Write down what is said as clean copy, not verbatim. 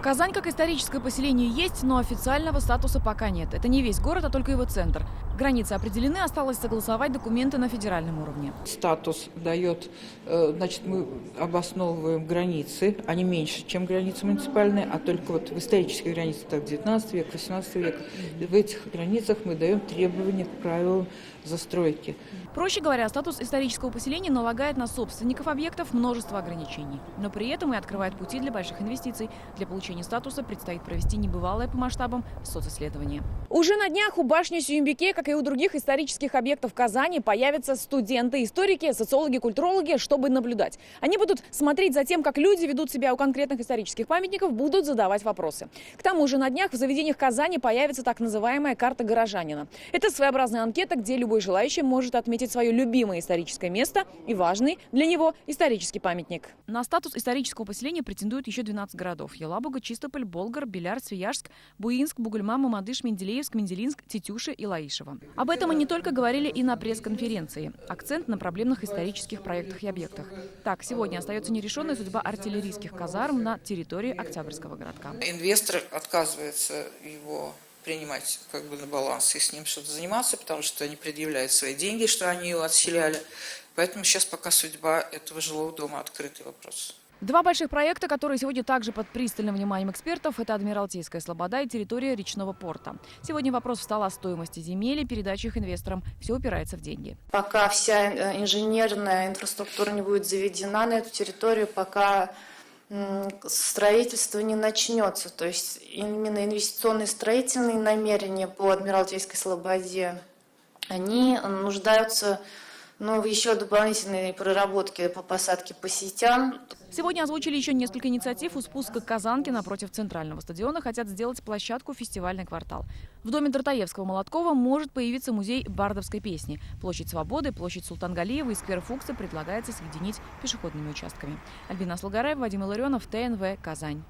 Казань как историческое поселение есть, но официального статуса пока нет. Это не весь город, а только его центр. Границы определены, осталось согласовать документы на федеральном уровне. Статус дает, значит, мы обосновываем границы, они меньше, чем границы муниципальные, а только вот в исторических границах, так, 19 век, 18 век, и в этих границах мы даем требования к правилам застройки. Проще говоря, статус исторического поселения налагает на собственников объектов множество ограничений. Но при этом и открывает пути для больших инвестиций. Для получения статуса предстоит провести небывалое по масштабам социсследование. Уже на днях у башни Сюембике, как и у других исторических объектов Казани, появятся студенты, историки, социологи, культурологи, чтобы наблюдать. Они будут смотреть за тем, как люди ведут себя у конкретных исторических памятников, будут задавать вопросы. К тому же на днях в заведениях Казани появится так называемая карта горожанина. Это своеобразная анкета, где любой желающий может отметить свое любимое историческое место и важный для него исторический памятник. На статус исторического поселения претендуют еще 12 городов: Елабуга, Чистополь, Болгар, Беляр, Свияжск, Буинск, Бугульма, Мамадыш, Менделеевск, Мензелинск, Тетюши и Лаишево. Об этом мы не только говорили и на пресс-конференции. Акцент на проблемных исторических проектах и объектах. Так, сегодня остается нерешенная судьба артиллерийских казарм на территории Октябрьского городка. Инвестор отказывается его принимать как бы на баланс и с ним что-то заниматься, потому что не предъявляет свои деньги, что они его отселяли. Поэтому сейчас пока судьба этого жилого дома открытый вопрос. Два больших проекта, которые сегодня также под пристальным вниманием экспертов, это Адмиралтейская слобода и территория речного порта. Сегодня вопрос встал о стоимости земель и передаче их инвесторам. Все упирается в деньги. Пока вся инженерная инфраструктура не будет заведена на эту территорию, пока строительство не начнется. То есть именно инвестиционные строительные намерения по Адмиралтейской слободе, они нуждаются в еще дополнительной проработке по посадке по сетям. Сегодня озвучили еще несколько инициатив. У спуска к Казанке напротив центрального стадиона хотят сделать площадку «Фестивальный квартал». В доме Дартаевского-Молоткова может появиться музей бардовской песни. Площадь Свободы, площадь Султангалиева и сквер Фукса предлагается соединить пешеходными участками. Альбина Слугараева, Вадим Илларионов, ТНВ, Казань.